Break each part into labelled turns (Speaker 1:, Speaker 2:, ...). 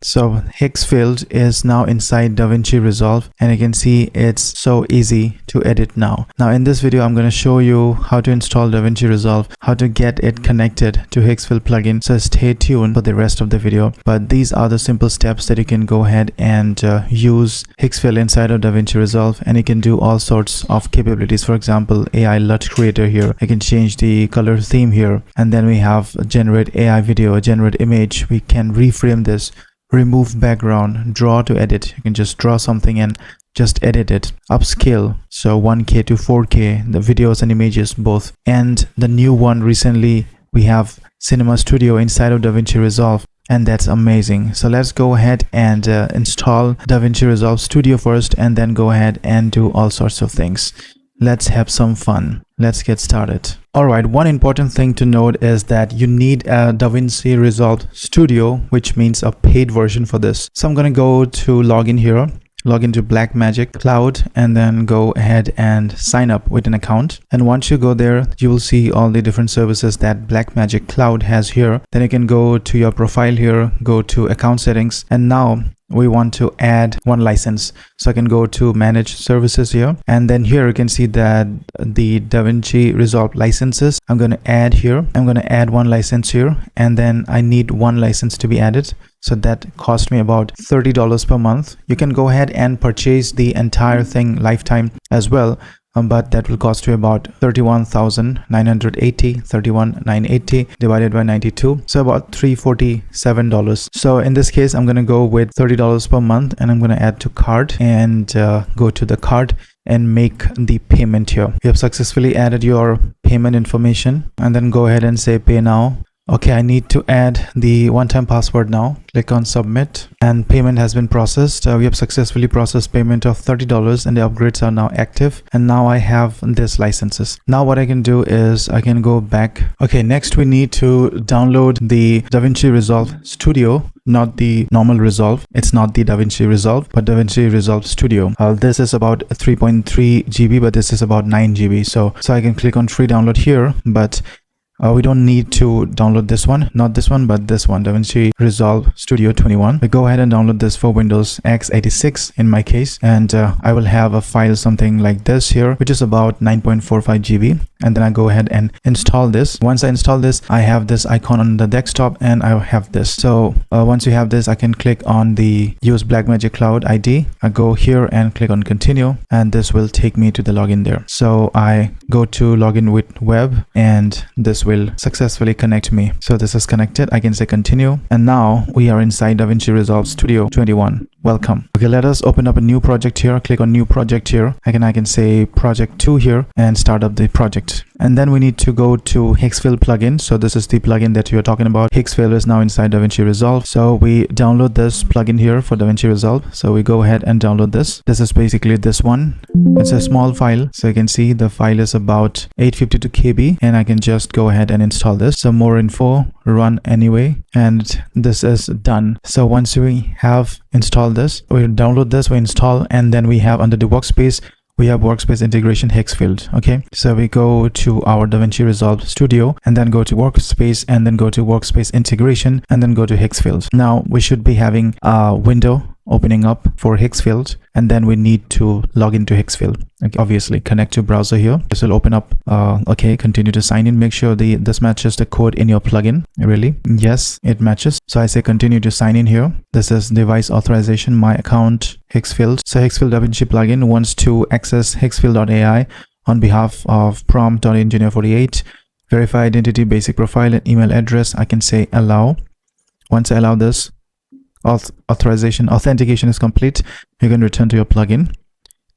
Speaker 1: So Higgsfield is now inside DaVinci Resolve, and you can see it's so easy to edit now. Now in this video, I'm going to show you how to install DaVinci Resolve, how to get it connected to Higgsfield plugin. So stay tuned for the rest of the video. But these are the simple steps that you can go ahead and use Higgsfield inside of DaVinci Resolve, and you can do all sorts of capabilities. For example, AI LUT creator here. I can change the color theme here, and then we have generate AI video, generate image. We can reframe this, remove background, draw to edit. You can just draw something and just edit it. Upscale, so 1K to 4K, the videos and images both. And the new one recently, we have Cinema Studio inside of DaVinci Resolve, and that's amazing. So let's go ahead and install DaVinci Resolve Studio first, and then go ahead and do all sorts of things. Let's have some fun. Let's get started. Alright, one important thing to note is that you need a DaVinci Resolve Studio, which means a paid version for this. So I'm going to go to login here, log into Blackmagic Cloud, and then go ahead and sign up with an account. And once you go there, you will see all the different services that Blackmagic Cloud has here. Then you can go to your profile here, go to account settings, and now we want to add one license. So I can go to manage services here, and then here you can see that the DaVinci Resolve licenses I'm going to add here. I'm going to add one license here, and then I need one license to be added. So that cost me about $30 per month. You can go ahead and purchase the entire thing lifetime as well, but that will cost you about 31,980 divided by 92, so about $347. So in this case, I'm going to go with $30 per month, and I'm going to add to cart and go to the cart and make the payment here. You have successfully added your payment information, and then go ahead and say pay now. Okay, I need to add the one-time password now. Click on submit, and payment has been processed. We have successfully processed payment of $30, and the upgrades are now active. And now I have this licenses. Now what I can do is I can go back. Okay, next we need to download the DaVinci Resolve Studio, not the normal Resolve. It's not the DaVinci Resolve, but DaVinci Resolve Studio. This is about 3.3 GB, but this is about 9 GB. So I can click on free download here, but we don't need to download this one, not this one, but this one, DaVinci Resolve Studio 21. We go ahead and download this for Windows x86 in my case, and I will have a file something like this here, which is about 9.45 GB. And then I go ahead and install this. Once I install this, I have this icon on the desktop, and I have this. So once you have this, I can click on the use Blackmagic Cloud ID. I go here and click on continue, and this will take me to the login there. So I go to login with web, and this will successfully connect me. So this is connected. I can say continue, and now we are inside DaVinci Resolve Studio 21. Welcome. Okay, let us open up a new project here. Click on new project here. I can say project 2 here and start up the project. And then we need to go to Higgsfield plugin. So this is the plugin that you're talking about. Higgsfield is now inside DaVinci Resolve. So we download this plugin here for DaVinci Resolve. So we go ahead and download this. This is basically this one. It's a small file. So you can see the file is about 852 KB, and I can just go ahead and install this. So more info, run anyway, and this is done. So once we have installed this, we download this, we install, and then we have under the workspace, we have workspace integration Higgsfield. Okay, so we go to our DaVinci Resolve Studio, and then go to workspace, and then go to workspace integration, and then go to Higgsfield. Now we should be having a window opening up for Higgsfield, and then we need to log into Higgsfield. Okay, obviously connect to browser here. This will open up. Okay, continue to sign in. Make sure this matches the code in your plugin. Really? Yes, it matches. So I say continue to sign in here. This is device authorization, my account, Higgsfield. So Higgsfield DaVinci plugin wants to access Higgsfield.ai on behalf of prompt.engineer48. Verify identity, basic profile, and email address. I can say allow. Once I allow this, authentication is complete. You can return to your plugin,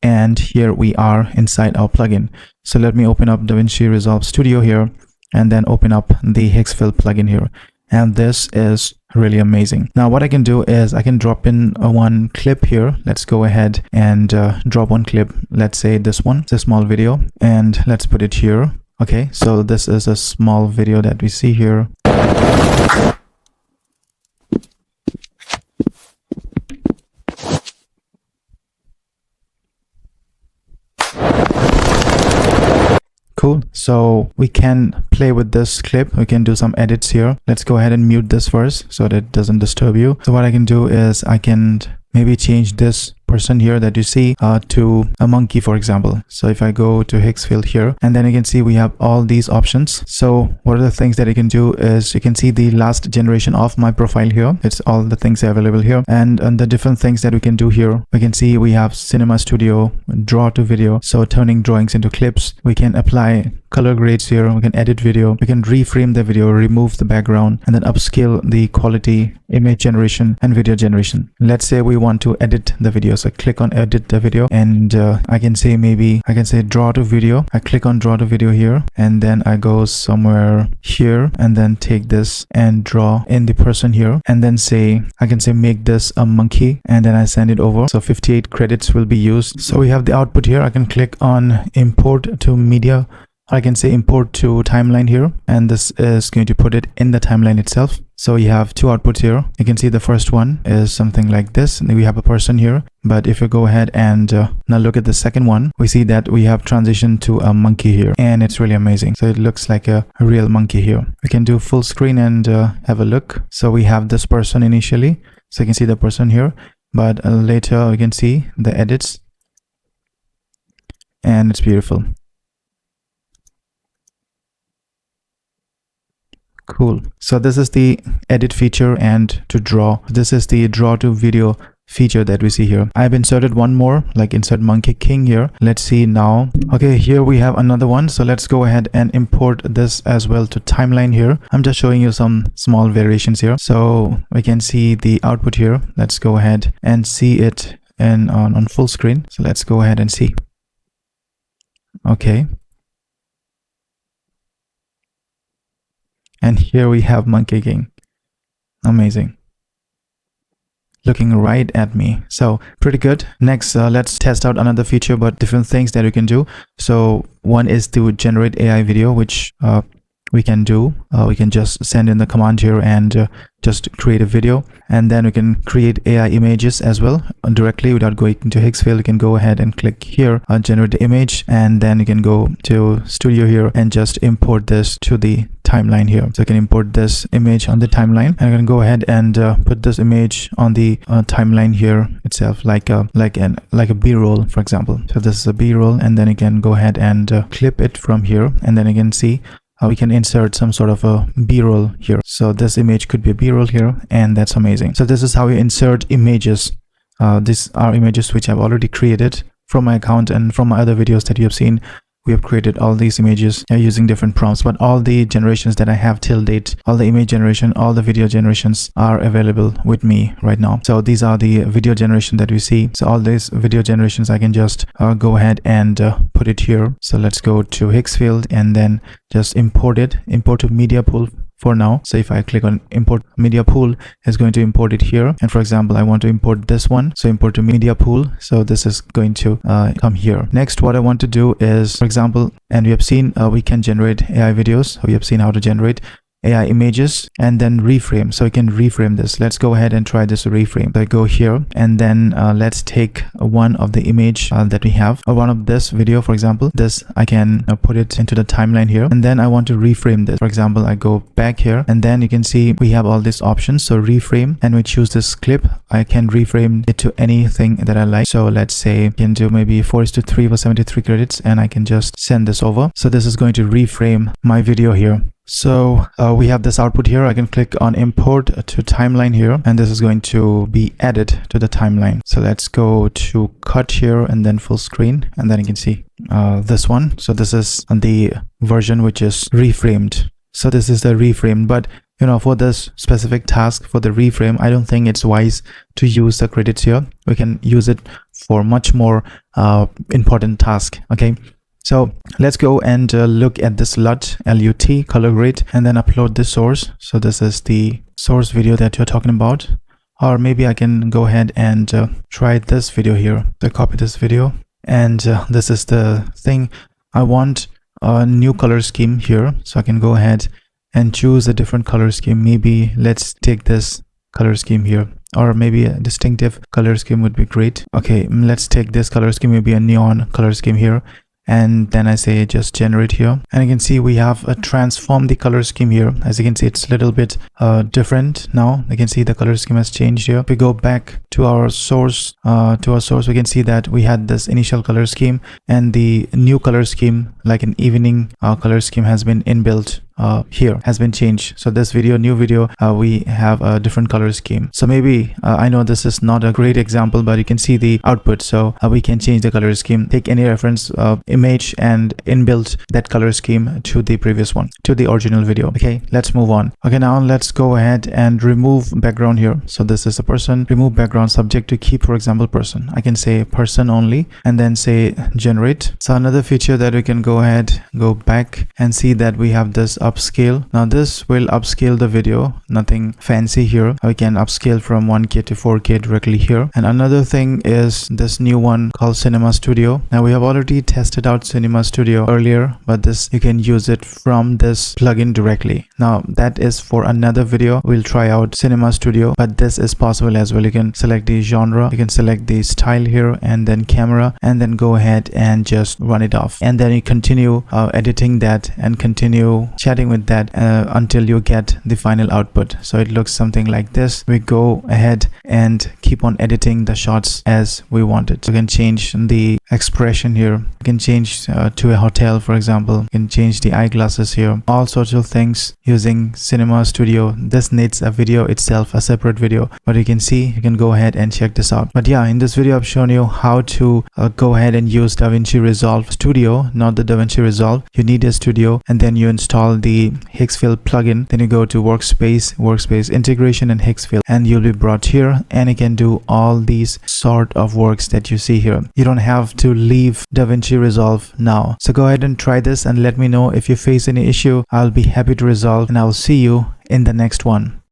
Speaker 1: and here we are inside our plugin. So let me open up DaVinci Resolve Studio here, and then open up the Higgsfield plugin here, and this is really amazing. Now what I can do is I can drop in one clip here. Let's go ahead and drop one clip. Let's say this one. It's a small video, and let's put it here. Okay, so this is a small video that we see here. Cool. So we can play with this clip. We can do some edits here. Let's go ahead and mute this first so that it doesn't disturb you. So what I can do is I can maybe change this person here that you see to a monkey, for example. So if I go to Higgsfield here, and then you can see we have all these options. So what are the things that you can do is you can see the last generation of my profile here. It's all the things available here, and the different things that we can do here. We can see we have Cinema Studio, draw to video, so turning drawings into clips. We can apply color grades here. We can edit video. We can reframe the video, remove the background, and then upscale the quality, image generation, and video generation. Let's say we want to edit the video. So I click on edit the video, and I can say draw to video. I click on draw to video here, and then I go somewhere here, and then take this and draw in the person here, and then I can say make this a monkey, and then I send it over. So 58 credits will be used. So we have the output here. I can click on import to media. I can say import to timeline here, and this is going to put it in the timeline itself. So we have two outputs here. You can see the first one is something like this, and then we have a person here. But if you go ahead and now look at the second one, we see that we have transitioned to a monkey here, and it's really amazing. So it looks like a real monkey here. We can do full screen and have a look. So we have this person initially, so you can see the person here, but later you can see the edits, and it's beautiful. Cool. So this is the edit feature, and to draw, this is the draw to video feature that we see here. I've inserted one more, like insert monkey king here. Let's see now. Okay, here we have another one. So let's go ahead and import this as well to timeline here. I'm just showing you some small variations here. So we can see the output here. Let's go ahead and see it on full screen. So let's go ahead and see. Okay. And here we have Monkey King. Amazing. Looking right at me. So pretty good. Next, let's test out another feature, but different things that you can do. So one is to generate AI video, which we can do. We can just send in the command here and just create a video, and then we can create AI images as well directly without going into Higgsfield. You can go ahead and click here on generate the image, and then you can go to studio here and just import this to the timeline here. So you can import this image on the timeline, and you can go ahead and put this image on the timeline here itself, like a B-roll, for example. So this is a B-roll, and then you can go ahead and clip it from here, and then you can see we can insert some sort of a B-roll here. So this image could be a B-roll here, and that's amazing. So this is how we insert images. These are images which I've already created from my account and from my other videos that you have seen. We have created all these images using different prompts, but all the generations that I have till date, all the image generation, all the video generations are available with me right now. So these are the video generation that we see. So all these video generations, I can just go ahead and put it here. So let's go to Higgsfield and then just import it, import to media pool for now. So if I click on import media pool, it's going to import it here. And for example, I want to import this one, so import to media pool. So this is going to come here. Next, what I want to do is, for example, and we have seen we can generate AI videos. We have seen how to generate AI images and then reframe. So we can reframe this. Let's go ahead and try this reframe. So I go here, and then let's take one of the image that we have, or one of this video, for example. This I can put it into the timeline here, and then I want to reframe this. For example, I go back here, and then you can see we have all these options. So reframe, and we choose this clip. I can reframe it to anything that I like. So let's say I can do maybe 4:3 for 73 credits, and I can just send this over. So this is going to reframe my video here. So we have this output here. I can click on import to timeline here, and this is going to be added to the timeline. So let's go to cut here and then full screen, and then you can see this one. So this is the version which is reframed. So this is the reframe, but you know, for this specific task, for the reframe, I don't think it's wise to use the credits here. We can use it for much more important task. Okay. So let's go and look at this LUT color grade, and then upload this source. So this is the source video that you're talking about. Or maybe I can go ahead and try this video here. So copy this video, and this is the thing. I want a new color scheme here. So I can go ahead and choose a different color scheme. Maybe let's take this color scheme here, or maybe a distinctive color scheme would be great. Okay, let's take this color scheme, maybe a neon color scheme here. and then I say just generate here, and you can see we have transformed the color scheme here. As you can see, it's a little bit different now. You can see the color scheme has changed here. If we go back to our source, we can see that we had this initial color scheme, and the new color scheme, like an evening color scheme, has been inbuilt here, has been changed. So this video, new video, we have a different color scheme. So maybe I know this is not a great example, but you can see the output. So we can change the color scheme, take any reference image and inbuilt that color scheme to the previous one, to the original video. Okay, let's move on. Okay, now let's go ahead and remove background here. So this is a person, remove background, subject to keep, for example, person. I can say person only and then say generate. So another feature that we can go ahead, go back and see that we have this upscale. Now this will upscale the video, nothing fancy here. We can upscale from 1K to 4K directly here. And another thing is this new one called Cinema Studio. Now we have already tested out Cinema Studio earlier, but this, you can use it from this plugin directly. Now that is for another video. We'll try out Cinema Studio, but this is possible as well. You can select the genre, you can select the style here, and then camera, and then go ahead and just run it off, and then you continue editing that and continue chatting with that until you get the final output. So it looks something like this. We go ahead and keep on editing the shots as we want it. You can change the expression here, you can change to a hotel, for example. You can change the eyeglasses here, all sorts of things using Cinema Studio. This needs a video itself, a separate video, but you can see, you can go ahead and check this out. But yeah, in this video I've shown you how to go ahead and use DaVinci Resolve Studio, not the DaVinci Resolve. You need a studio, and then you install the Higgsfield plugin, then you go to Workspace integration and Higgsfield, and you'll be brought here, and you can do all these sort of works that you see here. You don't have to leave DaVinci Resolve now. So go ahead and try this and let me know if you face any issue. I'll be happy to resolve, and I'll see you in the next one.